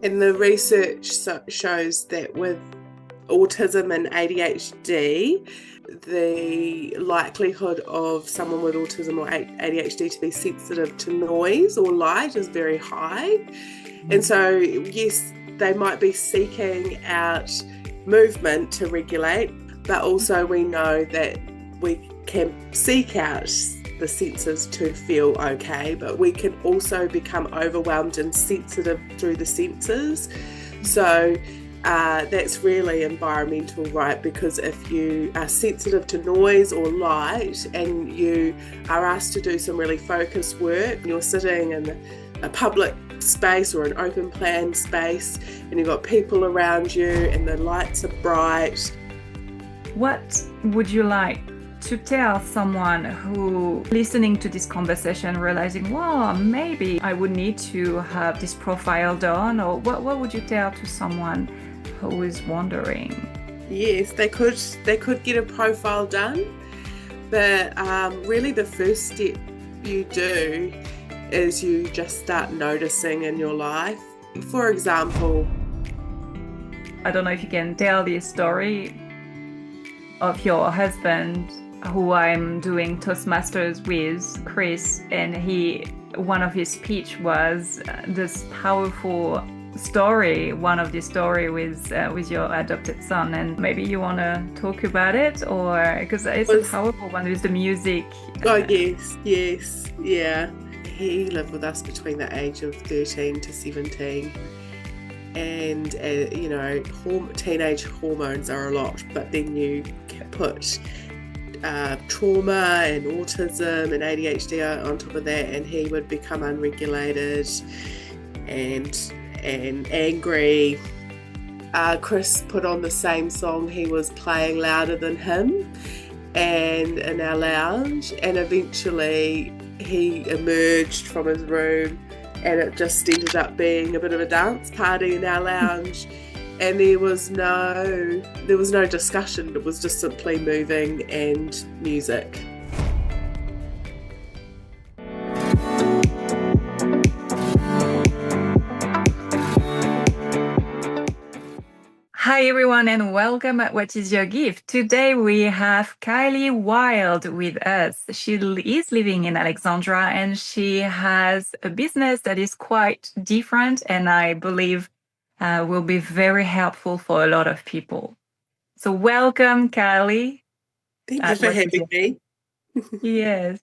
And the research shows that with autism and ADHD, the likelihood of someone with autism or ADHD to be sensitive to noise or light is very high. And so, yes, they might be seeking out movement to regulate, but also we know that we can seek out the senses to feel okay, but we can also become overwhelmed and sensitive through the senses. So that's really environmental, right? Because if you are sensitive to noise or light and you are asked to do some really focused work, and you're sitting in a public space or an open plan space and you've got people around you and the lights are bright. What would you like to tell someone who listening to this conversation realizing, well, maybe I would need to have this profile done, or what would you tell to someone who is wondering? Yes, they could get a profile done, but really the first step you do is you just start noticing in your life. For example, I don't know if you can tell the story of your husband, who I'm doing Toastmasters with, Chris, and one of his speech was this powerful story, one of the story with your adopted son, and maybe you want to talk about it, or because it's a powerful one with the music. Oh yes, yeah. He lived with us between the age of 13 to 17. And, teenage hormones are a lot, but then you put trauma and autism and ADHD on top of that, and he would become unregulated and angry. Chris put on the same song he was playing louder than him and in our lounge, and eventually he emerged from his room and it just ended up being a bit of a dance party in our lounge. And there was no discussion. It was just simply moving and music. Hi everyone and welcome at What is Your Gift? Today we have Kylie Wild with us. She is living in Alexandra and she has a business that is quite different and I believe will be very helpful for a lot of people. So welcome, Kylie. Thank you for having me. Yes.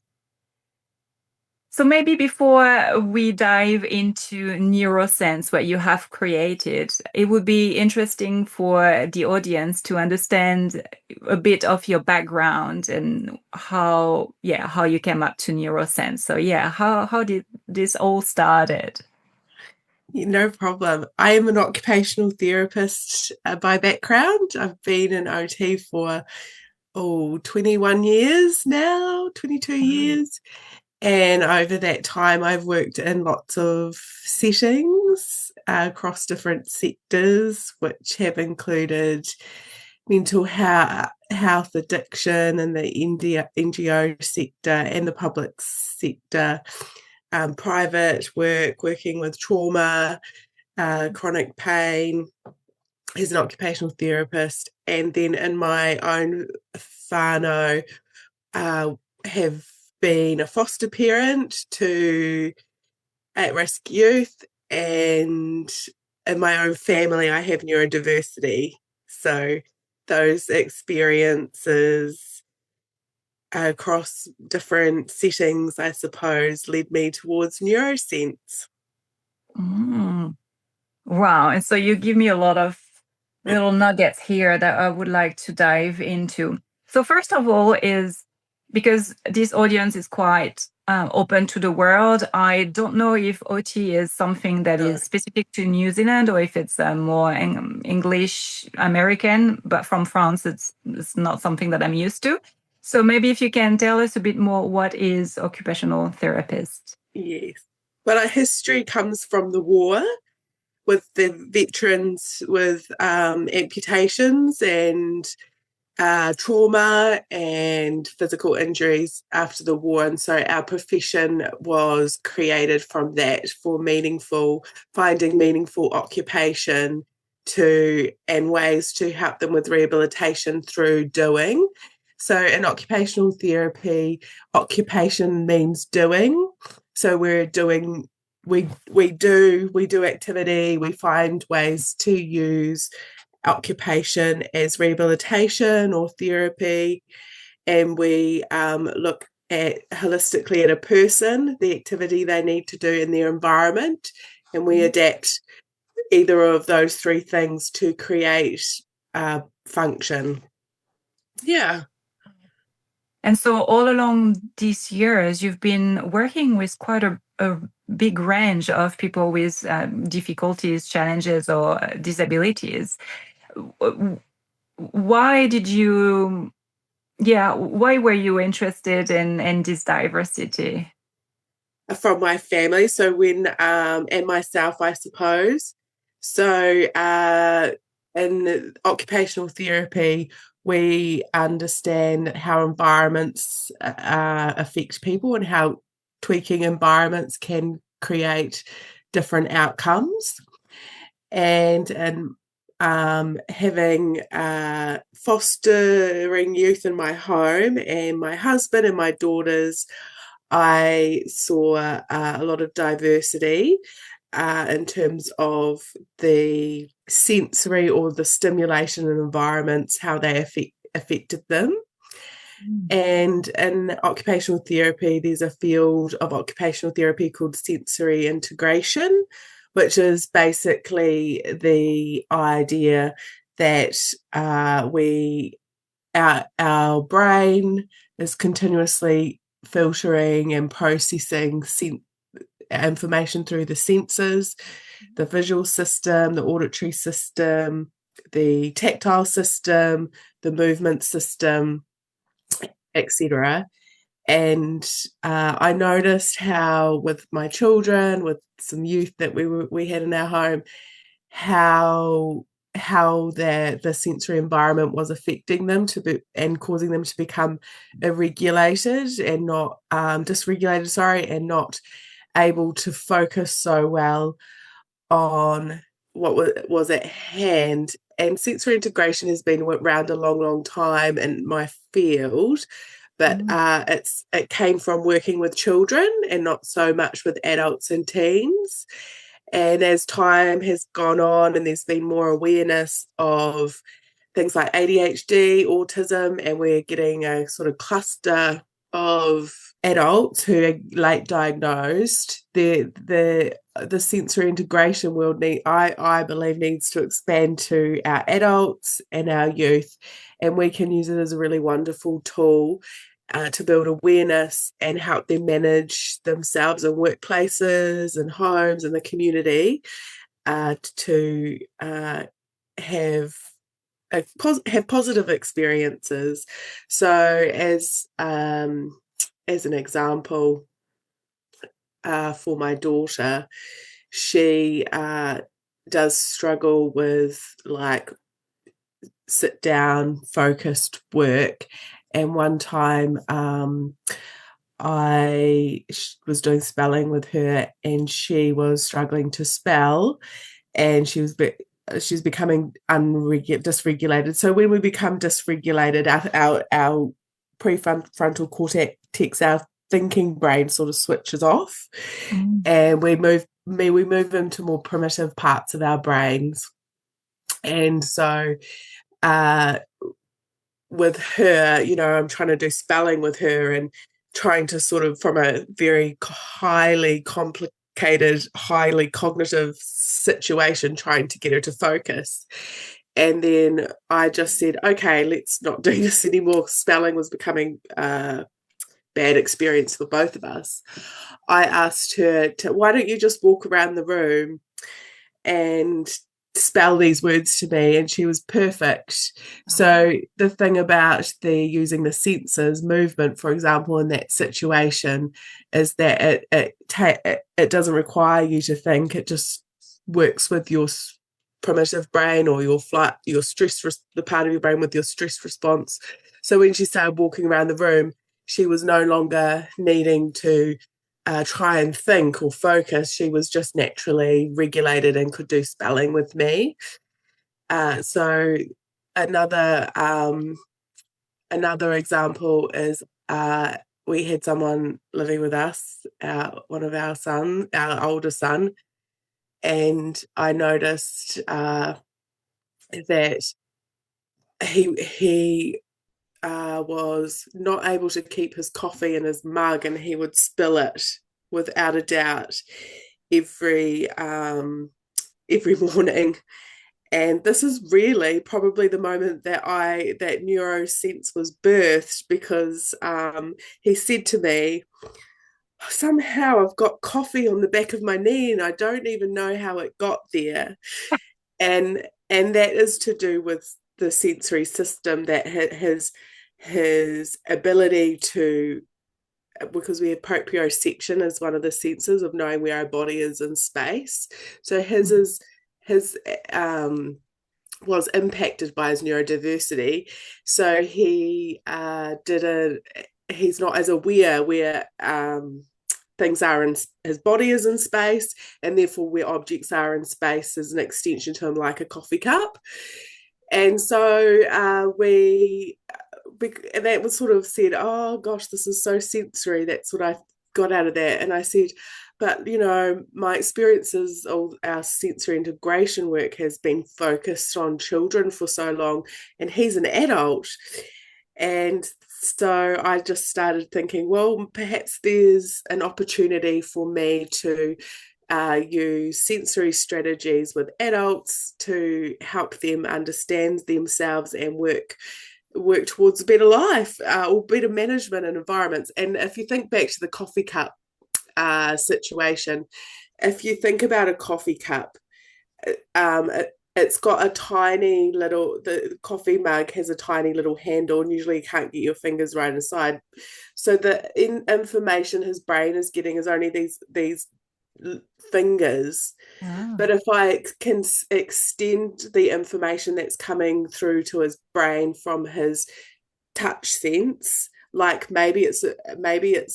So maybe before we dive into Neurosense, what you have created, it would be interesting for the audience to understand a bit of your background and how you came up to Neurosense. So how did this all started? No problem. I am an occupational therapist by background. I've been in OT for 21 years now, 22 years. And over that time, I've worked in lots of settings across different sectors, which have included mental health, addiction, and the NGO sector and the public sector, private work, working with trauma, chronic pain as an occupational therapist. And then in my own whānau, have been a foster parent to at-risk youth, and in my own family I have neurodiversity. So those experiences across different settings, I suppose, led me towards Neurosense. Wow. And so you give me a lot of little nuggets here that I would like to dive into. So first of all is because this audience is quite open to the world. I don't know if OT is something that is specific to New Zealand or if it's more English American, but from France, it's not something that I'm used to. So maybe if you can tell us a bit more, what is occupational therapist? Yes. Well, our history comes from the war with the veterans with amputations and trauma and physical injuries after the war. And so our profession was created from that, for finding meaningful occupation and ways to help them with rehabilitation through doing. So in occupational therapy, occupation means doing. So we're doing we do activity, we find ways to use occupation as rehabilitation or therapy, and we look at holistically at a person, the activity they need to do in their environment, and we adapt either of those three things to create function. Yeah. And so all along these years, you've been working with quite a big range of people with difficulties, challenges, or disabilities. Why why were you interested in this diversity? From my family, so when and myself, I suppose. So in occupational therapy, we understand how environments affect people and how tweaking environments can create different outcomes. And having fostering youth in my home, and my husband and my daughters, I saw a lot of diversity in terms of the sensory or the stimulation and environments, how they affected them. And in occupational therapy, there's a field of occupational therapy called sensory integration, which is basically the idea that our brain is continuously filtering and processing information through the senses, the visual system, the auditory system, the tactile system, the movement system, etc. And I noticed how, with my children, with some youth that we had in our home, how the sensory environment was affecting them and causing them to become irregulated and not dysregulated, and not able to focus so well on what was at hand. And sensory integration has been around a long, long time in my field, but it came from working with children and not so much with adults and teens. And as time has gone on and there's been more awareness of things like ADHD, autism, and we're getting a sort of cluster of adults who are late diagnosed, the sensory integration world I believe needs to expand to our adults and our youth, and we can use it as a really wonderful tool to build awareness and help them manage themselves in workplaces and homes and the community, to have positive experiences. So as an example, for my daughter, she does struggle with like sit down focused work. And one time I was doing spelling with her, and she was struggling to spell, and she's becoming dysregulated. So when we become dysregulated, our prefrontal cortex, our thinking brain, sort of switches off, and we move into more primitive parts of our brains. And so with her, I'm trying to do spelling with her and trying to sort of, from a very highly complicated, highly cognitive situation, trying to get her to focus. And then I just said, okay, let's not do this anymore. Spelling was becoming a bad experience for both of us. I asked her why don't you just walk around the room and spell these words to me, and she was perfect. So the thing about using the senses, movement, for example, in that situation, is that it doesn't require you to think. It just works with your primitive brain, or your stress, the part of your brain with your stress response. So when she started walking around the room, she was no longer needing to try and think or focus. She was just naturally regulated and could do spelling with me. So another another example is we had someone living with us, one of our older son, and I noticed that he was not able to keep his coffee in his mug, and he would spill it without a doubt every morning. And this is really probably the moment that Neurosense was birthed, because he said to me, somehow I've got coffee on the back of my knee and I don't even know how it got there. And that is to do with the sensory system, that his ability to, because we have proprioception as one of the senses of knowing where our body is in space. So his was impacted by his neurodiversity. So he's not as aware where things are in his body is in space, and therefore where objects are in space is an extension to him, like a coffee cup. And so that was sort of said, oh gosh, this is so sensory. That's what I got out of that. And I said, but my experiences of our sensory integration work has been focused on children for so long, and he's an adult. And so I just started thinking, well, perhaps there's an opportunity for me to use sensory strategies with adults to help them understand themselves and work towards a better life, or better management in environments. And if you think back to the coffee cup situation, if you think about a coffee cup, it's got a tiny little, the coffee mug has a tiny little handle, and usually you can't get your fingers right inside. So the information his brain is getting is only these fingers. But if I can extend the information that's coming through to his brain from his touch sense, like maybe it's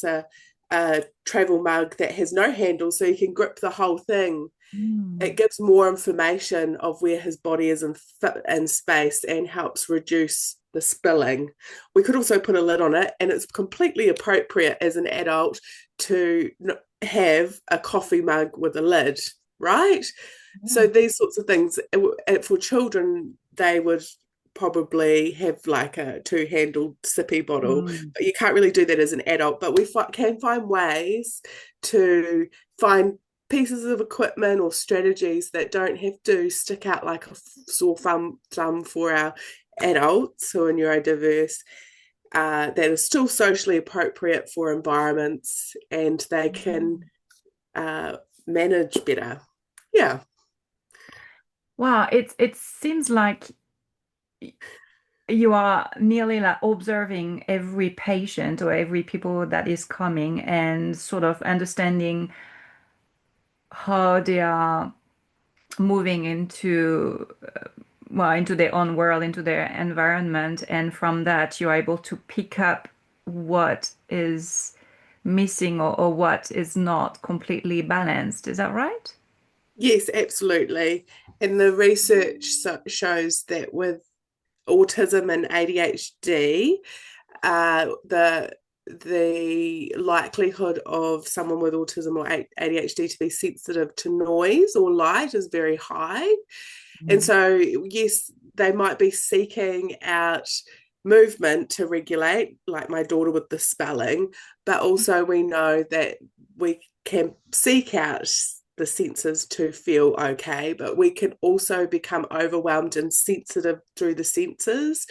a travel mug that has no handle, so you can grip the whole thing. It gives more information of where his body is in space and helps reduce the spilling. We could also put a lid on it, and it's completely appropriate as an adult to have a coffee mug with a lid, right? So these sorts of things, for children, they would probably have like a two-handled sippy bottle, but you can't really do that as an adult. But we can find ways to find pieces of equipment or strategies that don't have to stick out like a sore thumb for our adults who are neurodiverse, that is still socially appropriate for environments, and they can manage better. Yeah. Wow, it seems like you are nearly like observing every patient or every people that is coming, and sort of understanding how they are moving into into their own world, into their environment, and from that you're able to pick up what is missing, or what is not completely balanced. Is that right? Yes, absolutely. And the research shows that with autism and ADHD, the likelihood of someone with autism or ADHD to be sensitive to noise or light is very high. And so, yes, they might be seeking out movement to regulate, like my daughter with the spelling, but also we know that we can seek out the senses to feel okay, but we can also become overwhelmed and sensitive through the senses.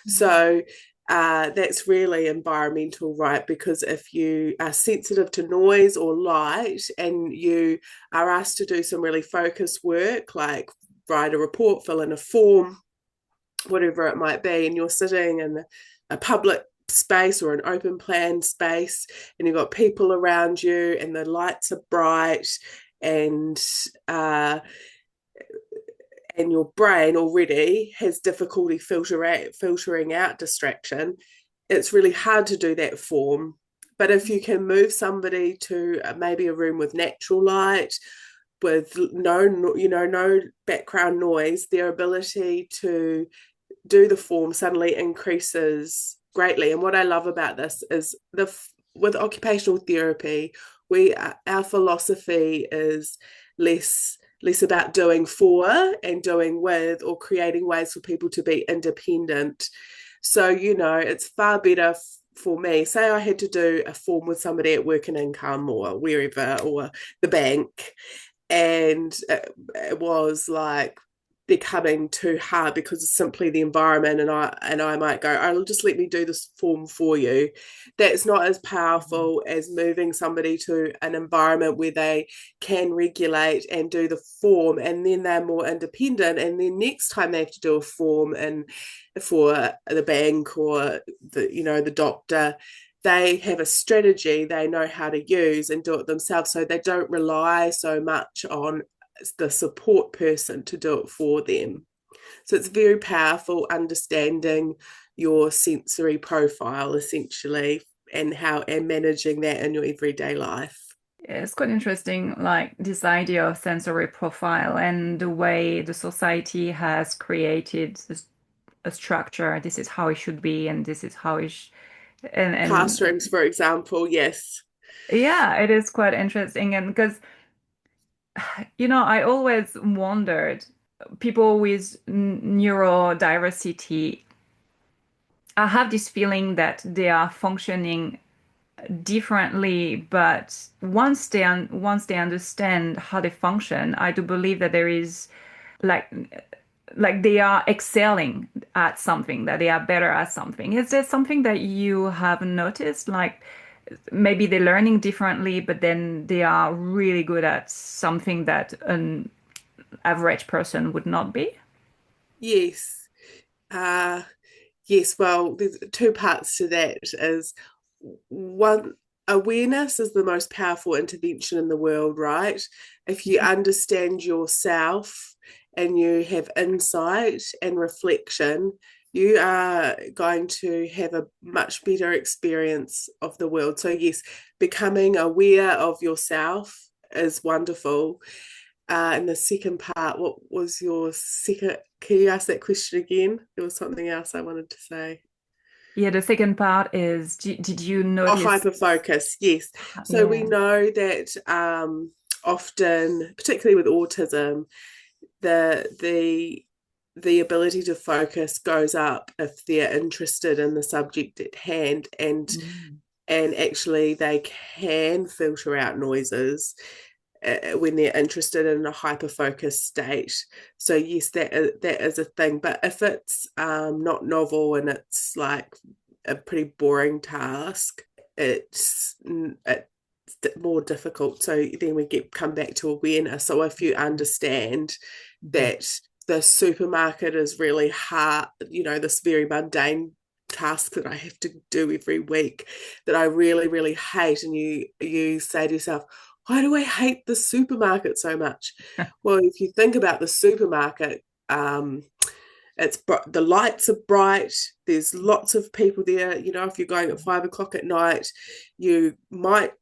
So that's really environmental, right? Because if you are sensitive to noise or light and you are asked to do some really focused work, like write a report, fill in a form, whatever it might be, and you're sitting in a public space or an open plan space, and you've got people around you and the lights are bright, and and your brain already has difficulty filtering out distraction, it's really hard to do that form. But if you can move somebody to maybe a room with natural light, with no background noise, their ability to do the form suddenly increases greatly. And what I love about this is with occupational therapy, our philosophy is less about doing for and doing with, or creating ways for people to be independent. So, it's far better for me. Say I had to do a form with somebody at Work and Income or wherever, or the bank, and it was like becoming too hard because it's simply the environment, and I might go, oh, just let me do this form for you. That's not as powerful as moving somebody to an environment where they can regulate and do the form, and then they're more independent, and then next time they have to do a form and for the bank or the doctor, they have a strategy they know how to use and do it themselves, so they don't rely so much on the support person to do it for them. So it's very powerful understanding your sensory profile essentially, and managing that in your everyday life. Yeah, it's quite interesting, like this idea of sensory profile and the way the society has created a structure. This is how it should be, and this is how and Classrooms, for example, yes. yeah, it is quite interesting. And because I always wondered, people with neurodiversity, I have this feeling that they are functioning differently, but once they understand how they function, I do believe that there is like they are excelling at something, that they are better at something. Is there something that you have noticed? Like maybe they're learning differently, but then they are really good at something that an average person would not be? Yes. uh yes, well, there's two parts to that. Is one, awareness is the most powerful intervention in the world, right? If you understand yourself and you have insight and reflection, you are going to have a much better experience of the world. So yes, becoming aware of yourself is wonderful. And the second part, what was your second? Can you ask that question again? There was something else I wanted to say. Yeah, the second part is, did you Oh, notice? hyper focus, yes. So we Yeah. know that often, particularly with autism, the the ability to focus goes up if they're interested in the subject at hand, Mm. and actually they can filter out noises when they're interested in a hyper focused state. So yes, that is a thing. But if it's not novel and it's like a pretty boring task, it's more difficult. So then we come back to awareness. So if you understand that the supermarket is really hard, this very mundane task that I have to do every week that I really, really hate, and you say to yourself, why do I hate the supermarket so much? Well, if you think about the supermarket, it's the lights are bright. There's lots of people there. If you're going at 5 o'clock at night, you might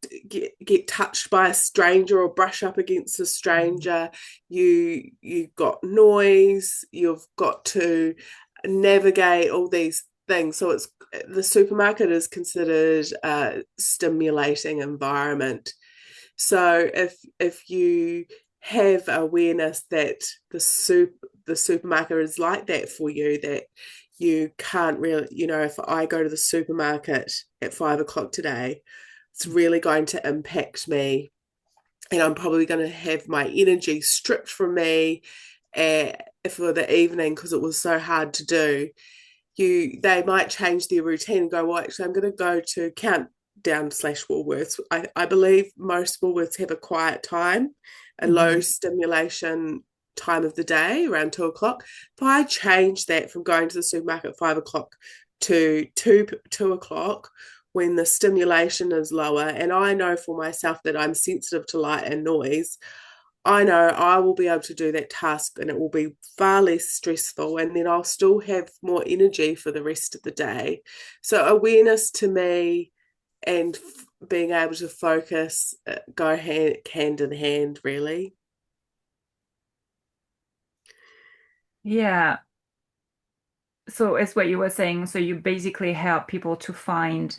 get touched by a stranger or brush up against a stranger. You've got noise. You've got to navigate all these things. So the supermarket is considered a stimulating environment. So if you have awareness that the supermarket is like that for you, that you can't really, if I go to the supermarket at 5 o'clock today, it's really going to impact me, and I'm probably going to have my energy stripped from me for the evening because it was so hard to do. They might change their routine and go, well, actually, I'm going to go to Countdown / Woolworths. I believe most Woolworths have a quiet time, a low Mhm. stimulation time of the day around 2 o'clock. If I change that from going to the supermarket at 5 o'clock to 2 o'clock, when the stimulation is lower, and I know for myself that I'm sensitive to light and noise, I know I will be able to do that task and it will be far less stressful, and then I'll still have more energy for the rest of the day. So awareness to me and being able to focus go hand in hand, really. Yeah. So it's what you were saying. So you basically help people to find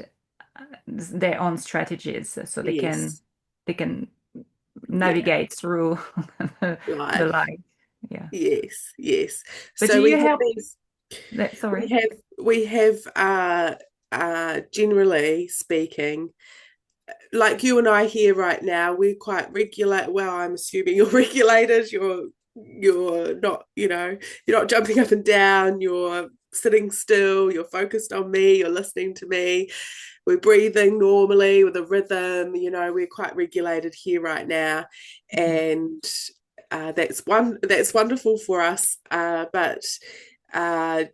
their own strategies so Yes, they can yeah, navigate through the life. life. Yeah. Yes, yes. But do So we you have help these. that, We sorry. have we have generally speaking, like you and I here right now, we're quite regulate. Well, I'm assuming you're regulated. You're not, you're not jumping up and down. You're sitting still. You're focused on me. You're listening to me. We're breathing normally with a rhythm. We're quite regulated here right now, Mhm. and that's wonderful for us. But uh,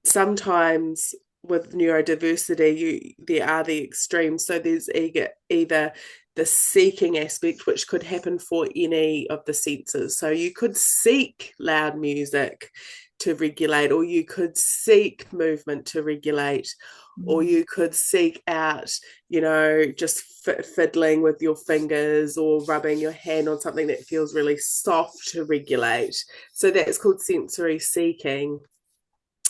sometimes with neurodiversity, there are the extremes. So there's either the seeking aspect, which could happen for any of the senses. So you could seek loud music to regulate, or you could seek movement to regulate, or Mhm. you could seek out, just fiddling with your fingers or rubbing your hand on something that feels really soft to regulate. So that's called sensory seeking.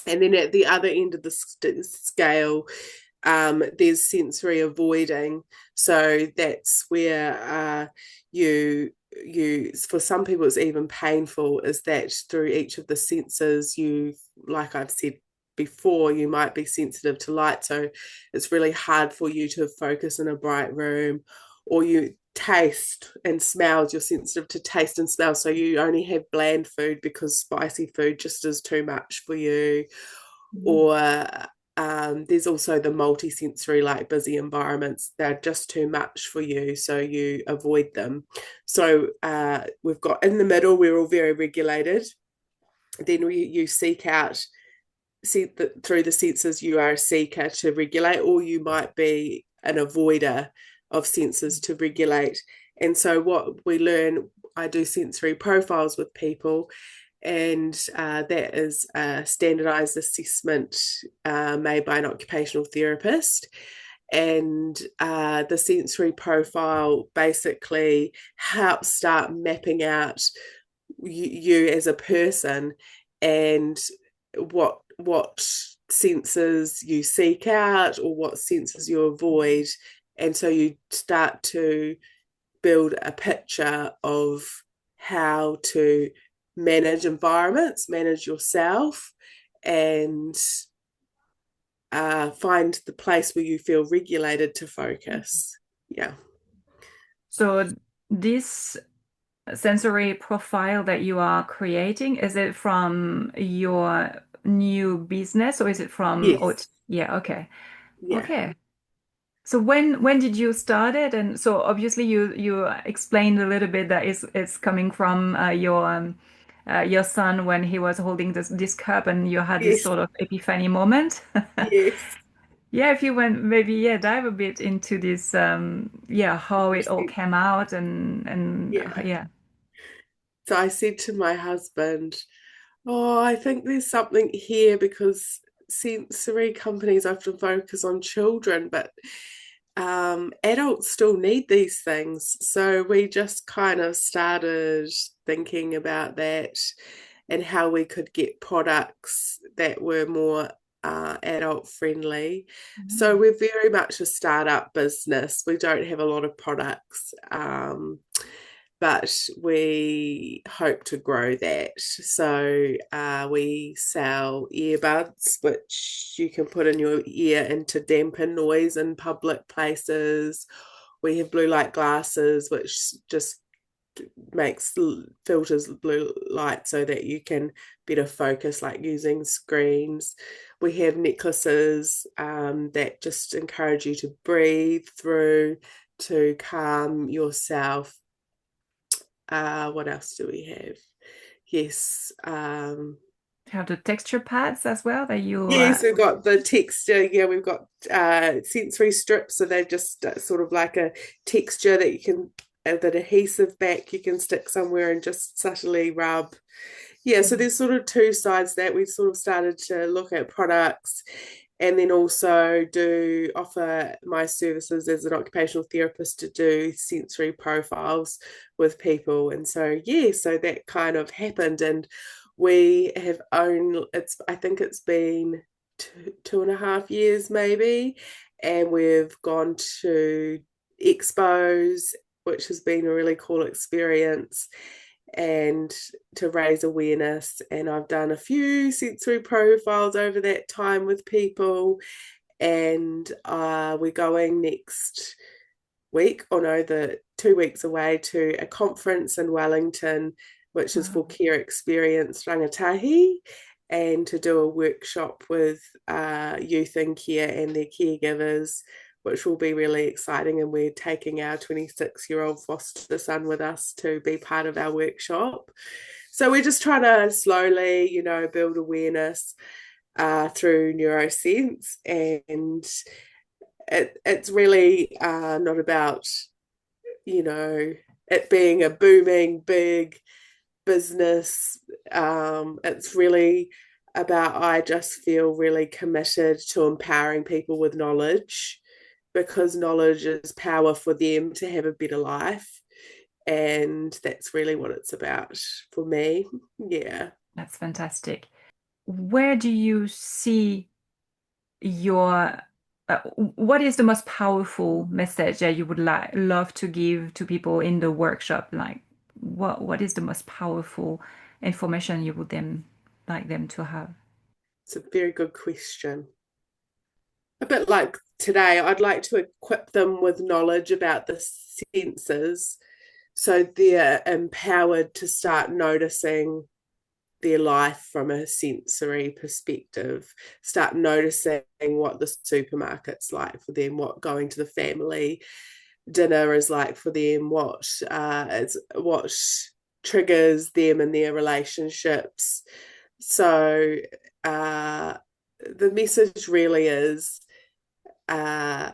And then at the other end of the scale, there's sensory avoiding. So that's where you for some people it's even painful, is that through each of the senses, like I've said before, you might be sensitive to light, so it's really hard for you to focus in a bright room, or you taste and smells, you're sensitive to taste and smell, so you only have bland food because spicy food just is too much for you. Mhm. Or there's also the multisensory, like busy environments. They're just too much for you, so you avoid them. So we've got in the middle, we're all very regulated. Then you seek out, see that through the senses, you are a seeker to regulate, or you might be an avoider of senses to regulate. And so what we learn, I do sensory profiles with people, and that is a standardized assessment made by an occupational therapist. And the sensory profile basically helps start mapping out you as a person, and what senses you seek out or what senses you avoid. And so you start to build a picture of how to manage environments, manage yourself, and find the place where you feel regulated to focus. Yeah. So this sensory profile that you are creating, is it from your new business or is it from Yes. yeah, okay. Yeah. Okay. So when did you start it? And so obviously you explained a little bit that it's coming from your son when he was holding this cup and you had this Yes. sort of epiphany moment. Yes. Yeah, if you went maybe dive a bit into this yeah, how it all came out and Yeah. yeah. So I said to my husband, "Oh, I think there's something here, because sensory companies often focus on children, but adults still need these things." So we just kind of started thinking about that and how we could get products that were more adult friendly. So Mhm. we're very much a startup business. We don't have a lot of products. But we hope to grow that. So we sell earbuds, which you can put in your ear and to dampen noise in public places. We have blue light glasses, which just makes filters blue light so that you can better focus, like using screens. We have necklaces that just encourage you to breathe through to calm yourself. What else do we have? Yes. Have the texture pads as well that you Yes, we've got the texture. Yeah, we've got sensory strips. So they're just sort of like a texture that you can that adhesive back you can stick somewhere and just subtly rub. Yeah, so there's sort of two sides that we've sort of started to look at products and then also do offer my services as an occupational therapist to do sensory profiles with people. And so, yeah, so that kind of happened. And we have owned, I think it's been 2.5 years maybe. And we've gone to expos, which has been a really cool experience and to raise awareness. And I've done a few sensory profiles over that time with people. And we're going next week, or no, the 2 weeks away to a conference in Wellington, which is for care experience rangatahi, and to do a workshop with youth in care and their caregivers, which will be really exciting. And we're taking our 26-year-old foster son with us to be part of our workshop. So we're just trying to slowly, build awareness through Neurosense. And it's really not about, it being a booming, big business. It's really about, I just feel really committed to empowering people with knowledge, because knowledge is power for them to have a better life. And that's really what it's about for me. Yeah. That's fantastic. Where do you see your what is the most powerful message that you would love to give to people in the workshop? Like, what is the most powerful information you would like them to have? It's a very good question. A bit like today, I'd like to equip them with knowledge about the senses so they're empowered to start noticing their life from a sensory perspective, start noticing what the supermarket's like for them, what going to the family dinner is like for them, what triggers them in their relationships. So the message really is, I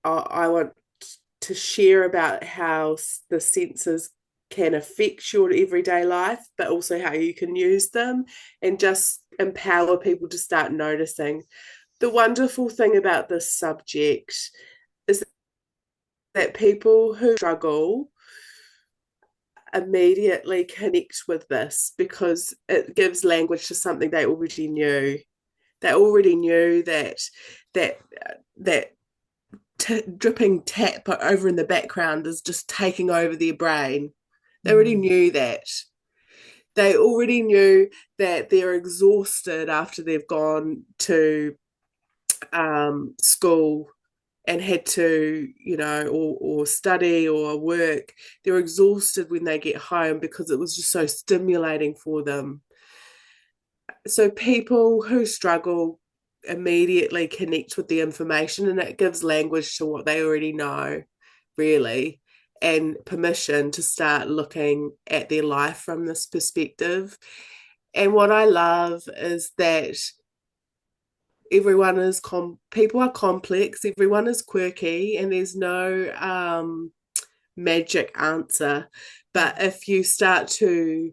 want to share about how the senses can affect your everyday life, but also how you can use them, and just empower people to start noticing. The wonderful thing about this subject is that people who struggle immediately connect with this, because it gives language to something they already knew. They already knew that dripping tap over in the background is just taking over their brain. They already knew that. They already knew that they're exhausted after they've gone to school and had to, or study or work. They're exhausted when they get home because it was just so stimulating for them. So people who struggle immediately connect with the information, and it gives language to what they already know, really, and permission to start looking at their life from this perspective. And what I love is that people are complex, everyone is quirky, and there's no magic answer. But if you start to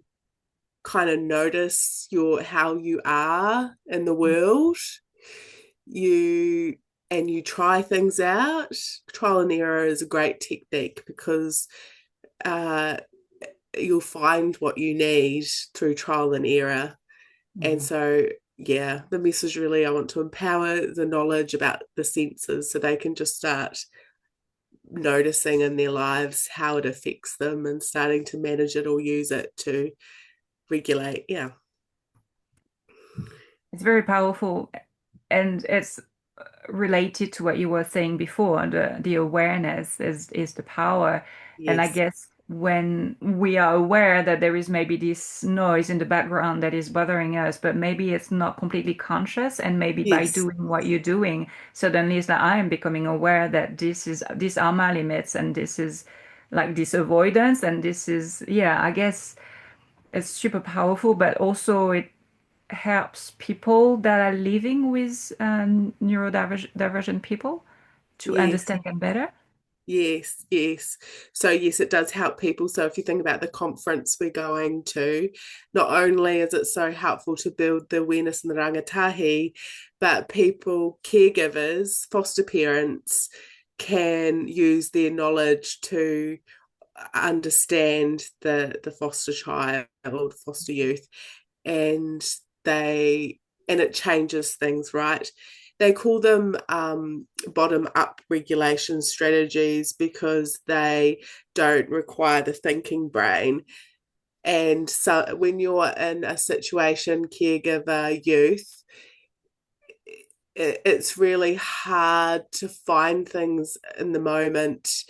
kind of notice how you are in the world, you try things out. Trial and error is a great technique, because you'll find what you need through trial and error. And so, yeah, the message really, I want to empower the knowledge about the senses so they can just start noticing in their lives how it affects them and starting to manage it or use it to regulate. Yeah. It's very powerful, and it's related to what you were saying before. The awareness is the power. And I Yes. guess when we are aware that there is maybe this noise in the background that is bothering us, but maybe it's not completely conscious, and maybe by Yes. doing what you're doing, suddenly it's like I am becoming aware that these are my limits, and this is like this avoidance, and this is, yeah, I guess it's super powerful, but also it helps people that are living with neurodivergent people to Yes. understand them better. Yes, yes. So yes, it does help people. So if you think about the conference we're going to, not only is it so helpful to build the awareness in the rangatahi, but people, caregivers, foster parents can use their knowledge to understand the foster child, foster youth, and they and it changes things, right? They call them bottom up regulation strategies because they don't require the thinking brain. And so when you're in a situation, caregiver, youth, it's really hard to find things in the moment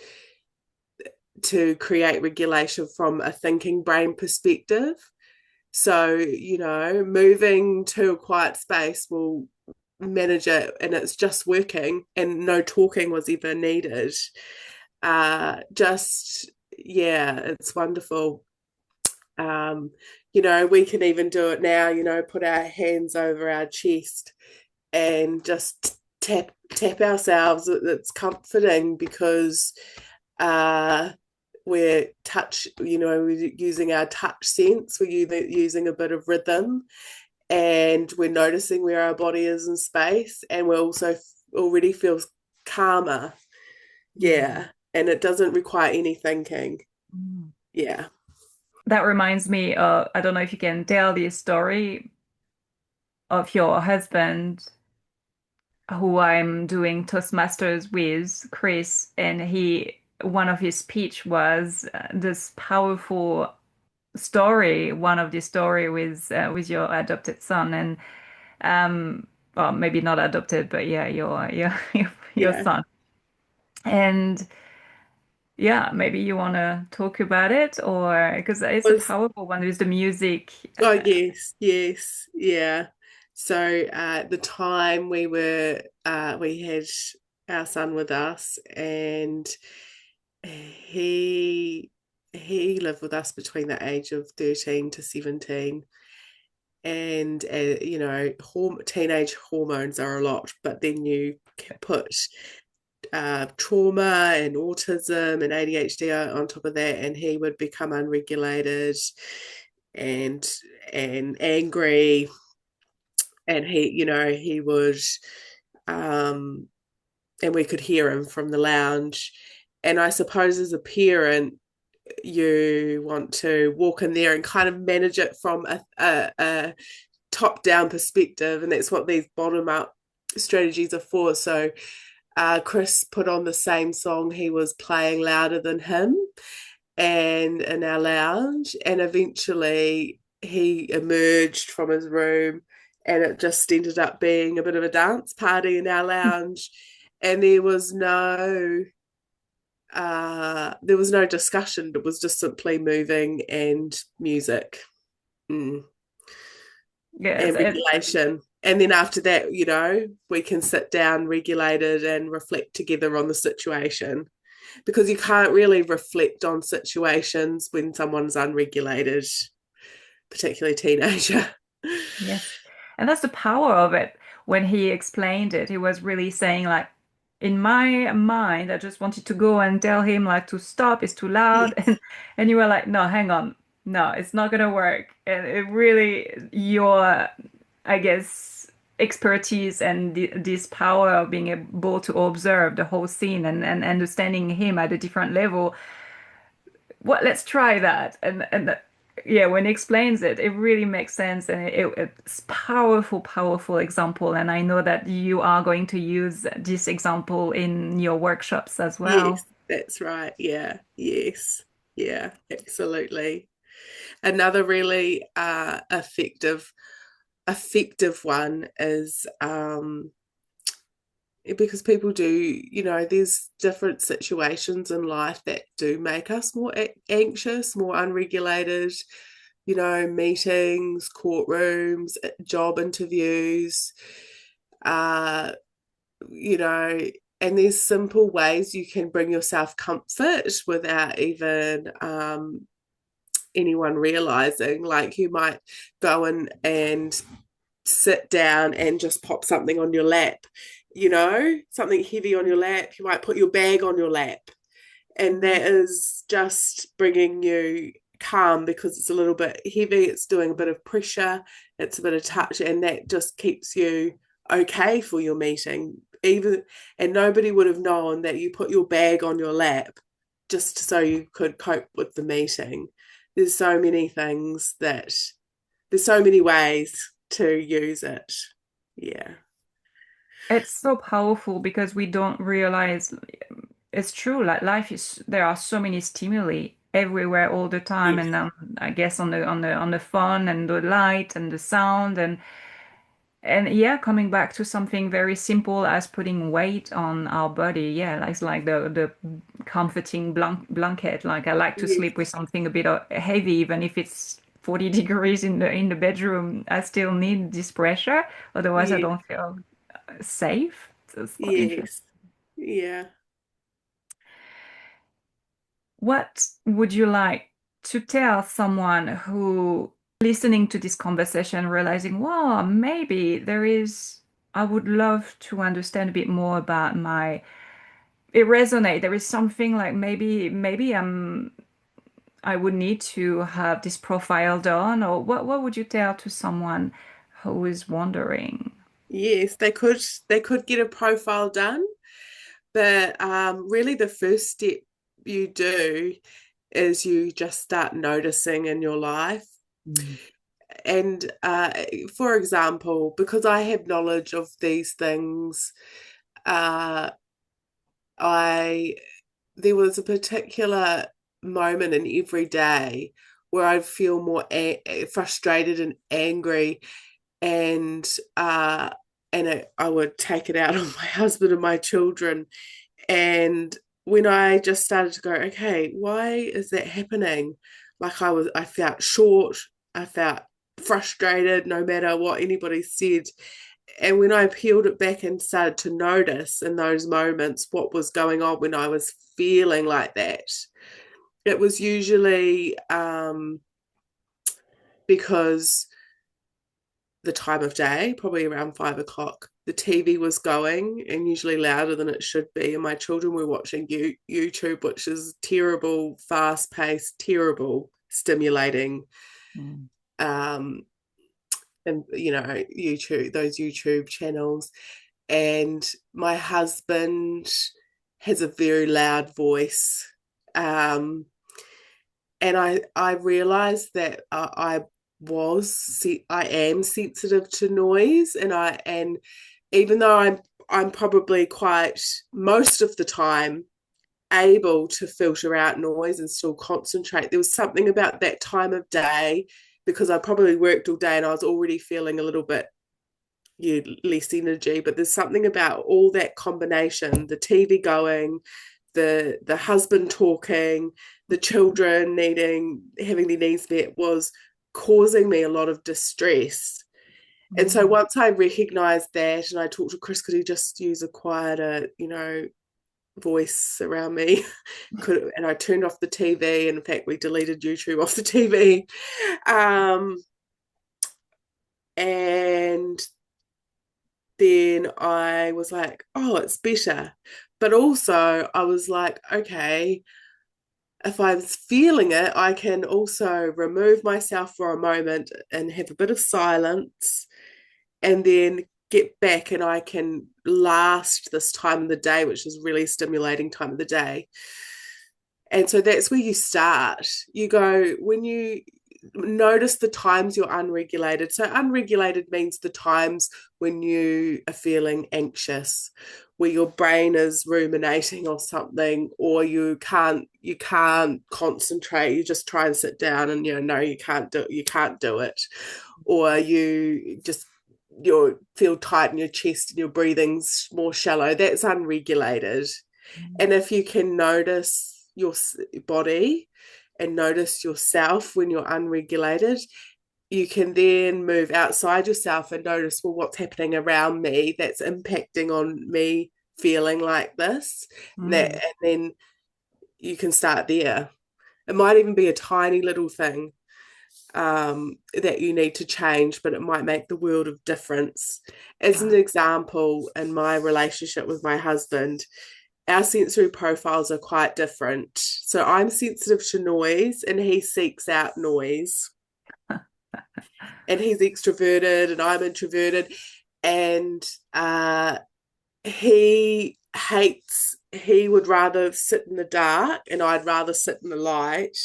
to create regulation from a thinking brain perspective. So, moving to a quiet space will manage it, and it's just working, and no talking was ever needed. Just, yeah, it's wonderful. We can even do it now, put our hands over our chest and just tap ourselves. It's comforting because uh we're using our touch sense, we're using a bit of rhythm, and we're noticing where our body is in space, and we're also already feels calmer. Yeah, and it doesn't require any thinking. Mm. Yeah. That reminds me of, I don't know if you can tell the story of your husband, who I'm doing Toastmasters with, Chris, and one of his speech was this powerful story, one of the story with your adopted son, and well, maybe not adopted, but yeah, your Yeah. son. And yeah, maybe you want to talk about it, or because it's a Was powerful one with the music. Oh, yes, yes, yeah. So the time we had our son with us, and he he lived with us between the age of 13 to 17. And teenage hormones are a lot, but then you can put trauma and autism and ADHD on top of that, and he would become unregulated and angry, and he would, um, and we could hear him from the lounge. And I suppose as a parent, you want to walk in there and kind of manage it from a top down perspective, and that's what these bottom up strategies are for. So Chris put on the same song he was playing louder than him, and in our lounge, and eventually he emerged from his room, and it just ended up being a bit of a dance party in our lounge, and there was no discussion. It was just simply moving and music. Mm. Yes, And regulation. And then after that, we can sit down regulated and reflect together on the situation, because you can't really reflect on situations when someone's unregulated, particularly teenager. yes. And that's the power of it. When he explained it, he was really saying like, in my mind, I just wanted to go and tell him like to stop, it's too loud. Yes, And you were like, no, hang on. No, it's not gonna work. And it really your, I guess, expertise and this power of being able to observe the whole scene and understanding him at a different level. Well, let's try that. Yeah, when he explains it, it really makes sense, and it's powerful, powerful example. And I know that you are going to use this example in your workshops as yes, well. that's right. Yeah, yes, yeah, absolutely. Another really effective one is, because people do, there's different situations in life that do make us more anxious, more unregulated, meetings, courtrooms, job interviews, uh, you know, and there's simple ways you can bring yourself comfort without even anyone realizing. Like, you might go in and sit down and just pop something on your lap, something heavy on your lap. You might put your bag on your lap, And that is just bringing you calm because it's a little bit heavy, it's doing a bit of pressure, it's a bit of touch, and that just keeps you okay for your meeting. Even and nobody would have known that you put your bag on your lap just so you could cope with the meeting. There's so many things that there's so many ways to use it. Yeah. It's so powerful because we don't realize it's true. Like life is, there are so many stimuli everywhere all the time, Yes. and I guess on the phone and the light and the sound and yeah, coming back to something very simple as putting weight on our body. Yeah, it's like the comforting blanket. Like I like to sleep with Yes. something a bit heavy, even if it's 40 degrees in the bedroom. I still need this pressure, otherwise I Yes. don't feel safe. So it's quite interesting. Yes. Yeah. What would you like to tell someone who listening to this conversation, realizing, wow, maybe I would love to understand a bit more about it resonate. There is something like maybe I would need to have this profile done, or what would you tell to someone who is wondering? Yes, they could get a profile done, but really the first step you do is you just start noticing in your life. Mm. And for example, because I have knowledge of these things, uh, I there was a particular moment in every day where I'd feel more frustrated and angry, and uh, I would take it out on my husband and my children. And when I just started to go, okay, why is that happening? Like I felt short, I felt frustrated no matter what anybody said. And when I peeled it back and started to notice in those moments what was going on when I was feeling like that, it was usually because the time of day, probably around 5 o'clock, the TV was going and usually louder than it should be. And my children were watching YouTube, which is terrible, fast paced, terrible, stimulating. Mm. Um, and, YouTube, those YouTube channels. And my husband has a very loud voice. Um, and I realized that I am sensitive to noise, and even though I'm probably quite most of the time able to filter out noise and still concentrate, there was something about that time of day because I probably worked all day and I was already feeling a little bit less energy, but there's something about all that combination, the TV going, the husband talking, the children having their needs met, was causing me a lot of distress. And so Mm. once I recognized that, and I talked to Chris, could he just use a quieter, voice around me? And I turned off the TV. And in fact, we deleted YouTube off the TV. And then I was like, oh, it's better. But also, I was like, okay, if I'm feeling it, I can also remove myself for a moment and have a bit of silence and then get back and I can last this time of the day, which is really stimulating time of the day. And so that's where you start. You go, when you notice the times you're unregulated. So, unregulated means the times when you are feeling anxious, where your brain is ruminating on something, or you can't concentrate. You just try and sit down, and no, you can't do it, or you feel tight in your chest and your breathing's more shallow. That's unregulated. And if you can notice your body and notice yourself when you're unregulated, you can then move outside yourself and notice, well, what's happening around me that's impacting on me feeling like this. Mm. And then you can start there. It might even be a tiny little thing that you need to change, but it might make the world of difference. As an Wow. example, in my relationship with my husband, our sensory profiles are quite different. So I'm sensitive to noise and he seeks out noise. And he's extroverted and I'm introverted. And he would rather sit in the dark and I'd rather sit in the light,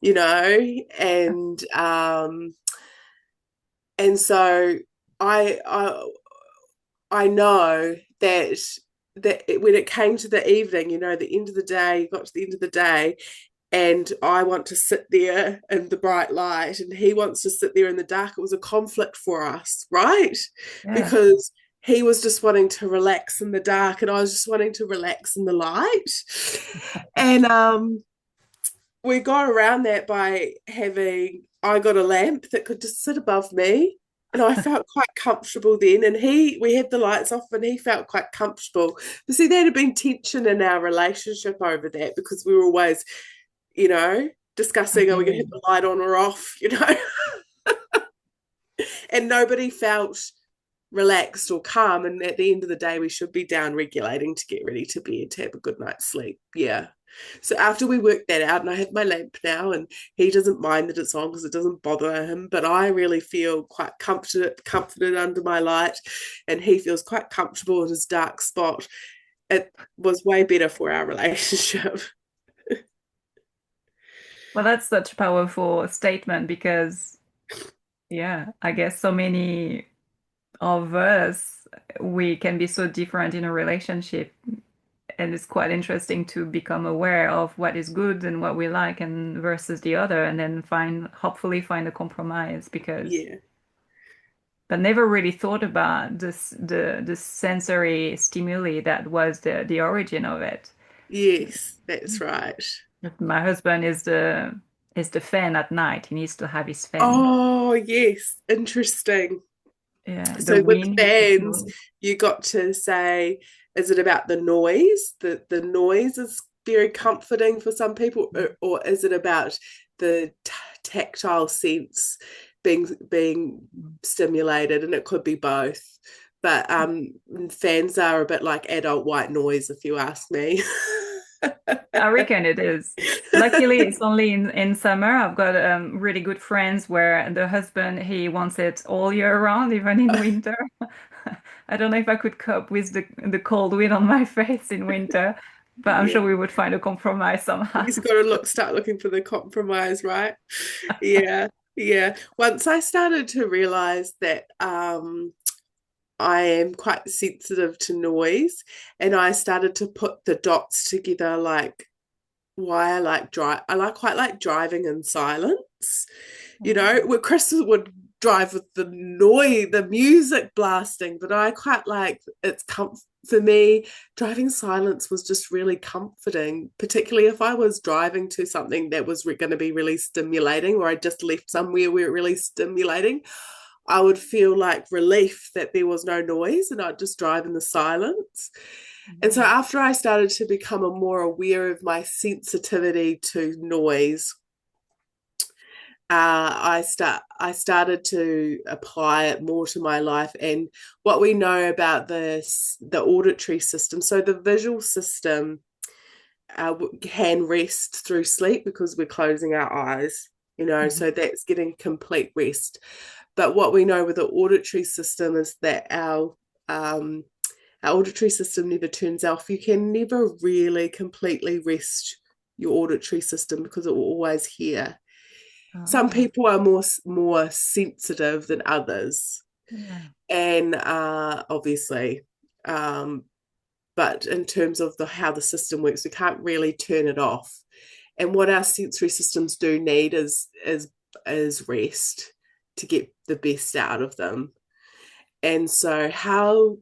you know, and so I I I know that when it came to the evening, you know, the end of the day, got to the end of the day, and I want to sit there in the bright light, and he wants to sit there in the dark. It was a conflict for us, right? Yeah. Because he was just wanting to relax in the dark, and I was just wanting to relax in the light. And we got around that by I got a lamp that could just sit above me. And I felt quite comfortable then. And we had the lights off and he felt quite comfortable. But see, there had been tension in our relationship over that because we were always, you know, discussing, are we going to have the light on or off, you know? And nobody felt relaxed or calm. And at the end of the day, we should be down regulating to get ready to bed to have a good night's sleep. Yeah. So after we worked that out, and I have my lamp now, and he doesn't mind that it's on because it doesn't bother him, but I really feel quite comforted under my light, and he feels quite comfortable in his dark spot. It was way better for our relationship. Well, that's such a powerful statement because, yeah, I guess so many of us, we can be so different in a relationship. And it's quite interesting to become aware of what is good and what we like and versus the other, and then hopefully find a compromise because, Yeah. but never really thought about the sensory stimuli that was the origin of it. Yes, that's right. My husband is the fan at night. He needs to have his fan. Oh, yes. Interesting. Yeah, the So with wind is the fans, close. you got to say, is it about the noise? The noise is very comforting for some people, or is it about the tactile sense being stimulated? And it could be both. But fans are a bit like adult white noise, if you ask me. I reckon it is. Luckily, it's only in summer. I've got really good friends where the husband, he wants it all year round, even in winter. I don't know if I could cope with the cold wind on my face in winter, but I'm Yeah. sure we would find a compromise somehow. He's got to start looking for the compromise, right? Yeah, yeah. Once I started to realize that I am quite sensitive to noise, and I started to put the dots together, like why I like drive. Quite like driving in silence. You know, where Chris would drive with the music blasting, but I quite like for me, driving silence was just really comforting, particularly if I was driving to something that was going to be really stimulating, or I just left somewhere where it really stimulating. I would feel like relief that there was no noise and I'd just drive in the silence. And so after I started to become more aware of my sensitivity to noise, I started to apply it more to my life and what we know about the auditory system. So the visual system can rest through sleep because we're closing our eyes, you know, Mhm. so that's getting complete rest. But what we know with the auditory system is that our auditory system never turns off. You can never really completely rest your auditory system because it will always hear. Some Oh, people are more sensitive than others, yeah. and obviously, um, but in terms of how the system works, we can't really turn it off. And what our sensory systems do need is rest to get the best out of them. And so how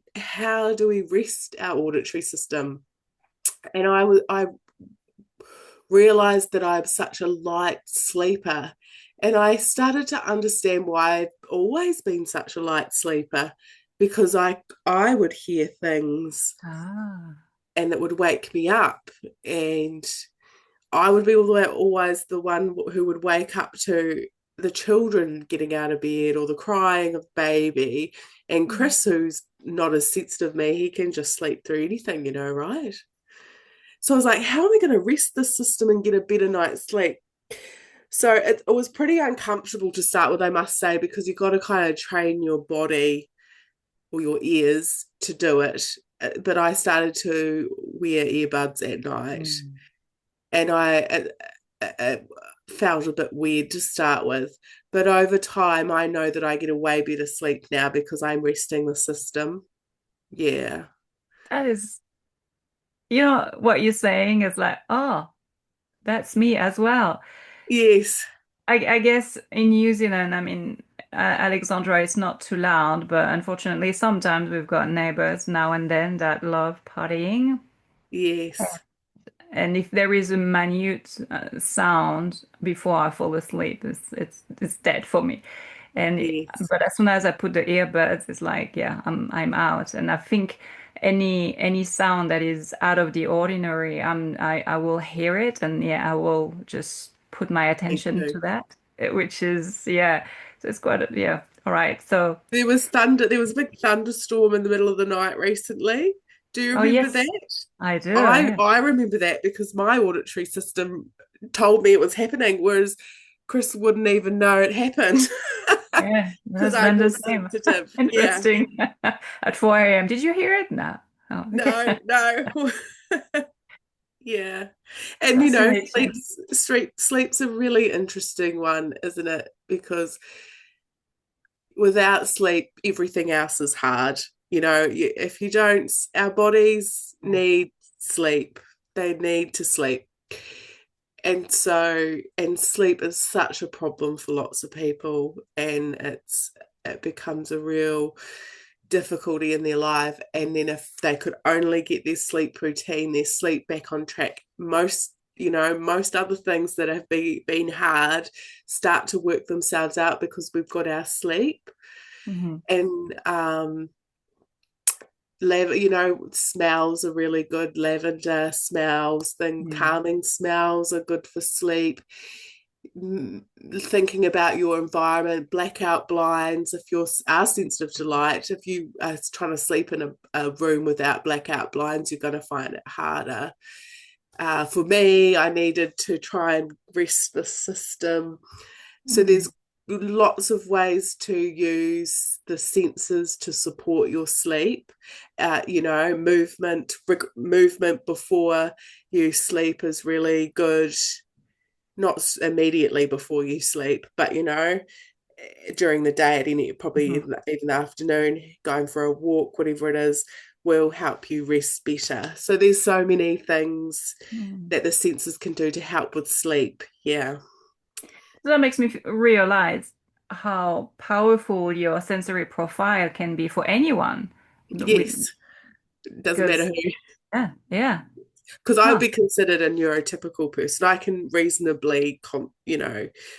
do we rest our auditory system? And I realized that I'm such a light sleeper. And I started to understand why I've always been such a light sleeper because I would hear things Ah. and it would wake me up. And I would be always the one who would wake up to the children getting out of bed or the crying of baby. And Chris, who's not as sensitive as me, he can just sleep through anything, you know, right? So I was like, how am I going to rest this system and get a better night's sleep? So it was pretty uncomfortable to start with, I must say, because you've got to kind of train your body or your ears to do it. But I started to wear earbuds at night, Mm. and I felt a bit weird to start with. But over time, I know that I get a way better sleep now because I'm resting the system. Yeah. That is, what you're saying is like, oh, that's me as well. Yes. I guess in New Zealand, I mean, Alexandra is not too loud, but unfortunately, sometimes we've got neighbors now and then that love partying. Yes. And if there is a minute sound before I fall asleep, it's dead for me. Yes. But as soon as I put the earbuds, it's like, yeah, I'm out. And I think any sound that is out of the ordinary, I will hear it, and yeah, I will just put my Me attention too. to that, which is yeah. So it's quite yeah. All right. So There was thunder. There was a big thunderstorm in the middle of the night recently. Do you oh remember yes, that? I do. I Yeah, I remember that because my auditory system told me it was happening, whereas Chris wouldn't even know it happened yeah. because That's I'm been the more same. sensitive. Yeah. Interesting. At 4 a.m. Did you hear it? No. Oh, No, okay. no. Yeah. And Fascinating. sleep's a really interesting one, isn't it? Because without sleep, everything else is hard. If you don't, our bodies need sleep. They need to sleep. And sleep is such a problem for lots of people, and it becomes a real difficulty in their life. And then if they could only get their sleep routine, their sleep back on track, most other things that have been hard start to work themselves out because we've got our sleep. Mhm. And smells are really good. Lavender smells, then Yeah. calming smells are good for sleep. Thinking about your environment, blackout blinds, if you are sensitive to light, if you are trying to sleep in a room without blackout blinds, you're going to find it harder. For me, I needed to try and rest the system. So Mm. there's lots of ways to use the senses to support your sleep. Movement before you sleep is really good. Not immediately before you sleep, but during the day, at any probably Mhm. even the afternoon, going for a walk, whatever it is, will help you rest better. So there's so many things Mm. that the senses can do to help with sleep. Yeah. So that makes me realize how powerful your sensory profile can be for anyone. With Yes. It doesn't matter because who. yeah, yeah. Because I would Huh. be considered a neurotypical person. I can reasonably,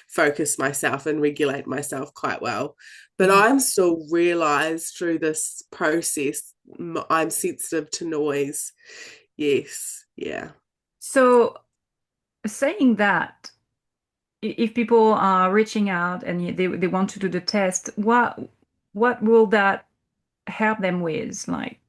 focus myself and regulate myself quite well. But Mhm. I'm still realized through this process, I'm sensitive to noise. Yes. Yeah. So saying that, if people are reaching out and they want to do the test, what will that help them with? Like,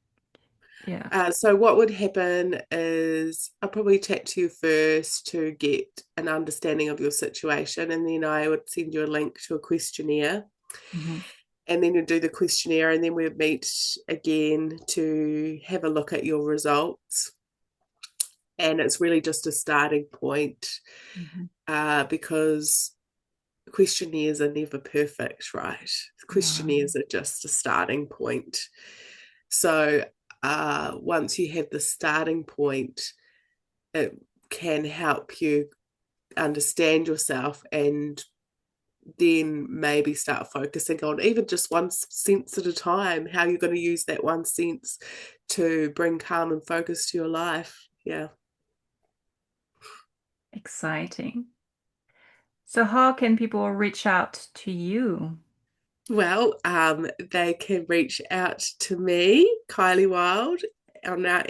yeah. So what would happen is I'll probably chat to you first to get an understanding of your situation, and then I would send you a link to a questionnaire, Mhm. and then you do the questionnaire, and then we'd meet again to have a look at your results. And it's really just a starting point, Mhm. because questionnaires are never perfect, right? No. Questionnaires are just a starting point. So once you have the starting point, it can help you understand yourself, and then maybe start focusing on even just one sense at a time, how you're going to use that one sense to bring calm and focus to your life. Yeah. Exciting. So how can people reach out to you? Well, they can reach out to me, Kylie Wild, on our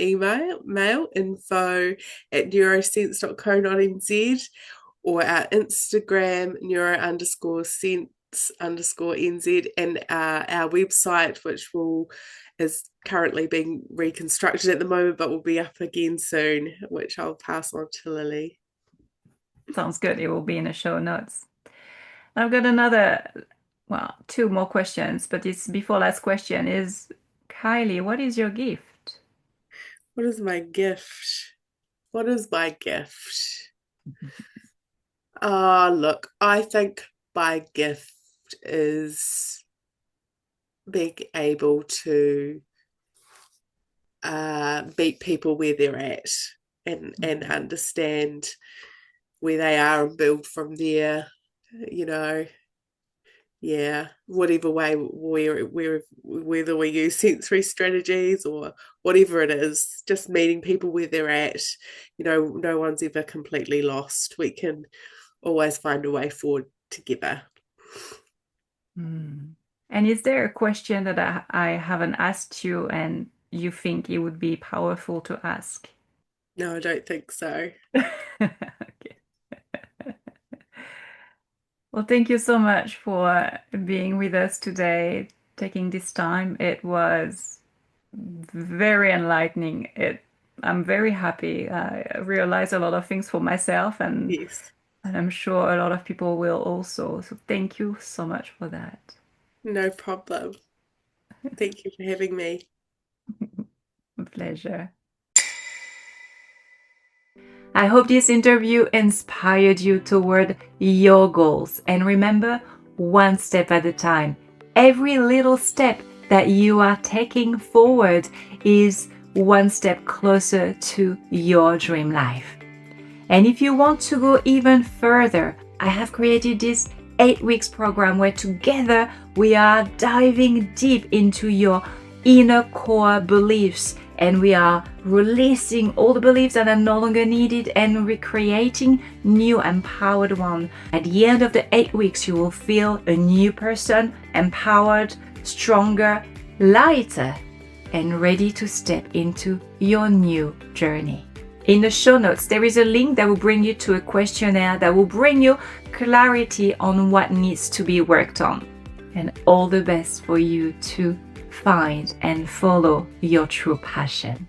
mail info@neurosense.co.nz, or our Instagram neuro_sense_nz, and our website, which will is currently being reconstructed at the moment, but will be up again soon, which I'll pass on to Lily. Sounds good. It will be in the show notes. I've got another, well, two more questions, but it's before last question is, Kylie, what is your gift? What is my gift? What is my gift? Look, I think my gift is being able to meet people where they're at and understand where they are and build from there, you know. Yeah, whatever way, whether we use sensory strategies or whatever it is, just meeting people where they're at. You know, no one's ever completely lost. We can always find a way forward together. Mm. And is there a question that I haven't asked you and you think it would be powerful to ask? No, I don't think so. Okay. Well, thank you so much for being with us today, taking this time. It was very enlightening. I'm very happy. I realized a lot of things for myself, and Yes, I'm sure a lot of people will also. So thank you so much for that. no problem. Thank you for having me. A pleasure. I hope this interview inspired you toward your goals. And remember, one step at a time. Every little step that you are taking forward is one step closer to your dream life. And if you want to go even further, I have created this 8 weeks program where together we are diving deep into your inner core beliefs, and we are releasing all the beliefs that are no longer needed and recreating new empowered ones. At the end of the 8 weeks, you will feel a new person, empowered, stronger, lighter, and ready to step into your new journey. In the show notes, there is a link that will bring you to a questionnaire that will bring you clarity on what needs to be worked on. And all the best for you to find and follow your true passion.